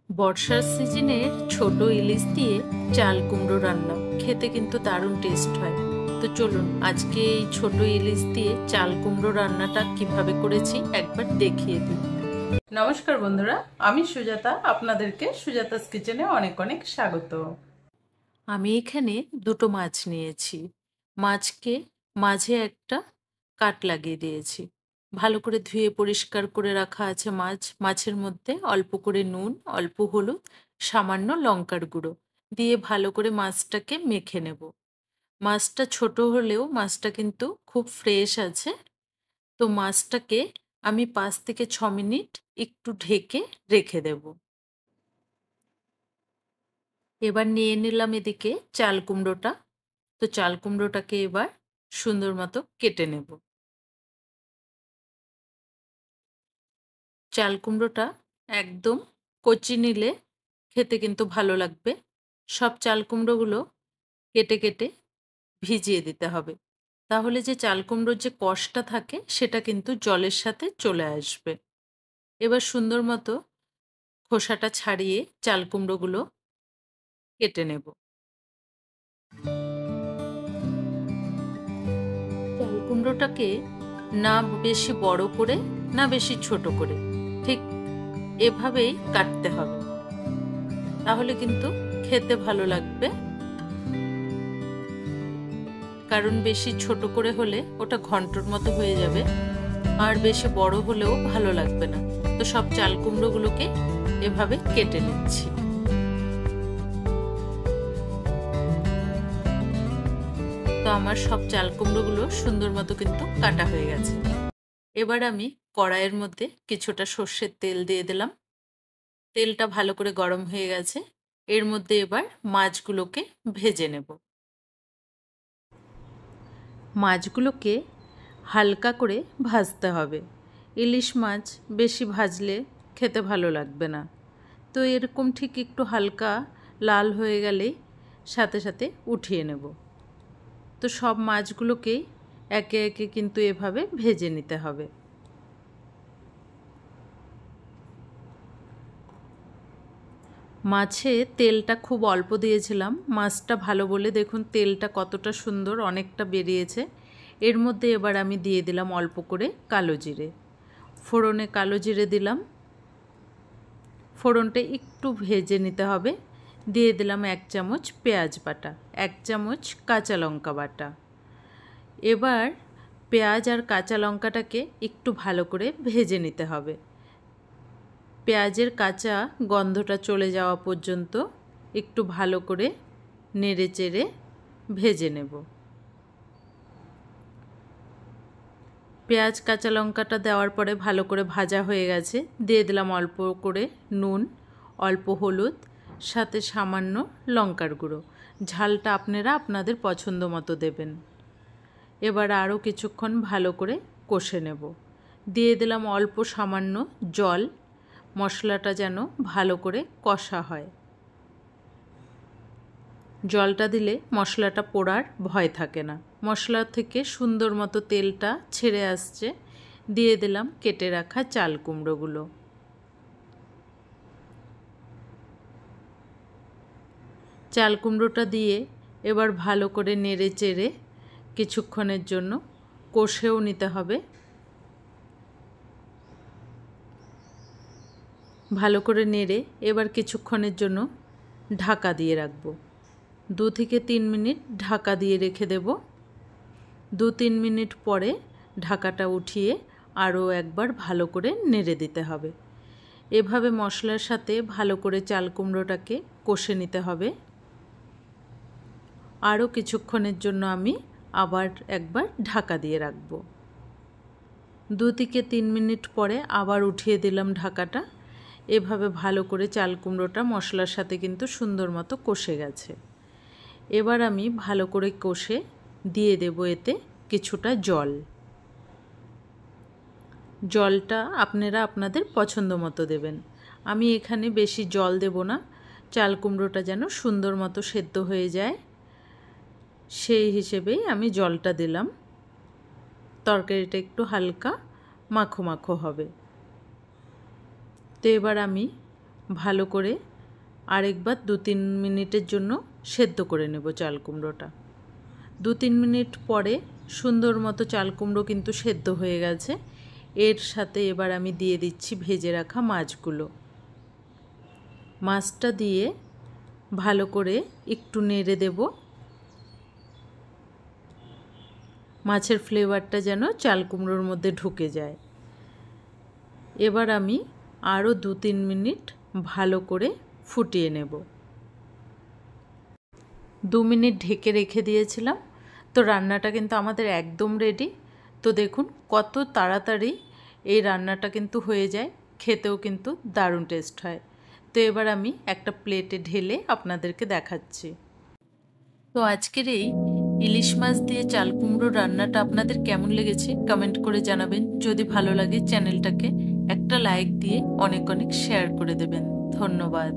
বর্ষার সিজনের ছোট ইলিশ দিয়ে চাল কুমড়ো রান্না খেতে কিন্তু দারুণ টেস্ট হয়। তো চলুন আজকে এই ছোট ইলিশ দিয়ে চাল কুমড়ো রান্নাটা কিভাবে করেছি একবার দেখিয়ে দিই। নমস্কার বন্ধুরা, আমি সুজাতা। আপনাদেরকে সুজাতাস কিচেনে অনেক অনেক স্বাগত। আমি এখানে দুটো মাছ নিয়েছি। মাছকে মাঝে একটা কাট লাগিয়ে দিয়েছি। ভালো করে ধুয়ে পরিষ্কার করে রাখা আছে মাছ। মাছের মধ্যে অল্প করে নুন, অল্প হলুদ, সামান্য লঙ্কার গুঁড়ো দিয়ে ভালো করে মাছটাকে মেখে নেব। মাছটা ছোট হলেও মাছটা কিন্তু খুব ফ্রেশ আছে। তো মাছটাকে আমি 5 থেকে 6 মিনিট একটু ঢেকে রেখে দেব। এবার নিয়ে নিলাম এদিকে চাল কুমড়োটা। তো চাল কুমড়োটাকে এবার সুন্দর মতো কেটে নেব। চাল কুমড়োটা একদম কচি নিলে খেতে কিন্তু ভালো লাগবে। সব চাল কুমড়োগুলো কেটে কেটে ভিজিয়ে দিতে হবে। তাহলে যে চাল কুমড়োর যে কষটা থাকে সেটা কিন্তু জলের সাথে চলে আসবে। এবার সুন্দর মতো খোসাটা ছাড়িয়ে চাল কুমড়োগুলো কেটে নেব। চাল কুমড়োটাকে না বেশি বড় করে না বেশি ছোট করে ঠিক এভাবেই কাটতে হবে, তাহলে কিন্তু খেতে ভালো লাগবে। কারণ বেশি ছোট করে হলে ওটা ঘন্টর মতো হয়ে যাবে, আর বেশি বড় হলেও ভালো লাগবে না। তো সব চাল কুমড়োগুলোকে এভাবে কেটে নিচ্ছি। তো আমার সব চাল কুমড়োগুলো সুন্দর মতো কিন্তু কাটা হয়ে গেছে। এবার আমি কড়াইয়ের মধ্যে কিছুটা সর্ষের তেল দিয়ে দিলাম। তেলটা ভালো করে গরম হয়ে গেছে। এর মধ্যে এবার মাছগুলোকে ভেজে নেব। মাছগুলোকে হালকা করে ভাজতে হবে। ইলিশ মাছ বেশি ভাজলে খেতে ভালো লাগবে না। তো এরকম ঠিক একটু হালকা লাল হয়ে গেলেই সাথে সাথে উঠিয়ে নেব। তো সব মাছগুলোকেই একে একে কিন্তু এভাবে ভেজে নিতে হবে। মাছে তেলটা খুব অল্প দিয়েছিলাম। মাছটা ভালো বলে দেখুন তেলটা কতটা সুন্দর অনেকটা বেরিয়েছে। এর মধ্যে এবার আমি দিয়ে দিলাম অল্প করে কালো জিরে। ফোড়নে কালো জিরে দিলাম। ফোড়নটা একটু ভেজে নিতে হবে। দিয়ে দিলাম 1 চামচ পেঁয়াজ বাটা, 1 চামচ কাঁচা লঙ্কা বাটা। এবার পেঁয়াজ আর কাঁচা লঙ্কাটাকে একটু ভালো করে ভেজে নিতে হবে। পেঁয়াজের কাঁচা গন্ধটা চলে যাওয়া পর্যন্ত একটু ভালো করে নেড়ে চেড়ে ভেজে নেব। পেঁয়াজ কাঁচা লঙ্কাটা দেওয়ার পরে ভালো করে ভাজা হয়ে গেছে। দিয়ে দিলাম অল্প করে নুন, অল্প হলুদ, সাথে সামান্য লঙ্কার গুঁড়ো। ঝালটা আপনারা আপনাদের পছন্দ মতো দেবেন। এবার আরও কিছুক্ষণ ভালো করে কষে নেব। দিয়ে দিলাম অল্প সামান্য জল, মশলাটা যেন ভালো করে কষা হয়। জলটা দিলে মশলাটা পোড়ার ভয় থাকে না। মশলা থেকে সুন্দর মতো তেলটা ছেড়ে আসছে। দিয়ে দিলাম কেটে রাখা চাল কুমড়োগুলো। চাল কুমড়োটা দিয়ে এবার ভালো করে নেড়ে চেড়ে কিছুক্ষণের জন্য কষেও নিতে হবে। ভালো করে নেড়ে এবার কিছুক্ষণের জন্য ঢাকা দিয়ে রাখব। 2 থেকে 3 মিনিট ঢাকা দিয়ে রেখে দেব। 2-3 মিনিট পরে ঢাকাটা উঠিয়ে আরও একবার ভালো করে নেড়ে দিতে হবে। এভাবে মশলার সাথে ভালো করে চাল কুমড়োটাকে কষে নিতে হবে। আরও কিছুক্ষণের জন্য আমি আবার একবার ঢাকা দিয়ে রাখব। 2 থেকে 3 মিনিট পরে আবার উঠিয়ে দিলাম ঢাকাটা। এভাবে ভালো করে চাল কুমড়োটা মশলার সাথে কিন্তু সুন্দর মতো কষে গেছে। এবার আমি ভালো করে কষে দিয়ে দেব এতে কিছুটা জল। জলটা আপনারা আপনাদের পছন্দ মতো দেবেন। আমি এখানে বেশি জল দেব না, চাল কুমড়োটা যেন সুন্দর মতো সেদ্ধ হয়ে যায় সেই হিসেবেই আমি জলটা দিলাম। তরকারিটা একটু হালকা মাখো মাখো হবে। তো এবার আমি ভালো করে আরেকবার 2-3 মিনিটের জন্য সেদ্ধ করে নেব চাল কুমড়োটা। 2-3 মিনিট পরে সুন্দর মতো চাল কুমড়ো কিন্তু সেদ্ধ হয়ে গেছে। এর সাথে এবার আমি দিয়ে দিচ্ছি ভেজে রাখা মাছগুলো। মাছটা দিয়ে ভালো করে একটু নেড়ে দেব, মাছের ফ্লেভারটা যেন চাল কুমড়োর মধ্যে ঢুকে যায়। এবার আমি আরও 2-3 মিনিট ভালো করে ফুটিয়ে নেব। 2 মিনিট ঢেকে রেখে দিয়েছিলাম, তো রান্নাটা কিন্তু আমাদের একদম রেডি। তো দেখুন কত তাড়াতাড়ি এই রান্নাটা কিন্তু হয়ে যায়, খেতেও কিন্তু দারুণ টেস্ট হয়। তো এবার আমি একটা প্লেটে ঢেলে আপনাদেরকে দেখাচ্ছি। তো আজকের এই ইলিশ মাছ দিয়ে চাল কুমড়ো রান্নাটা আপনাদের কেমন লেগেছে কমেন্ট করে জানাবেন। যদি ভালো লাগে চ্যানেলটাকে একটা লাইক দিয়ে অনেক অনেক শেয়ার করে দেবেন। ধন্যবাদ।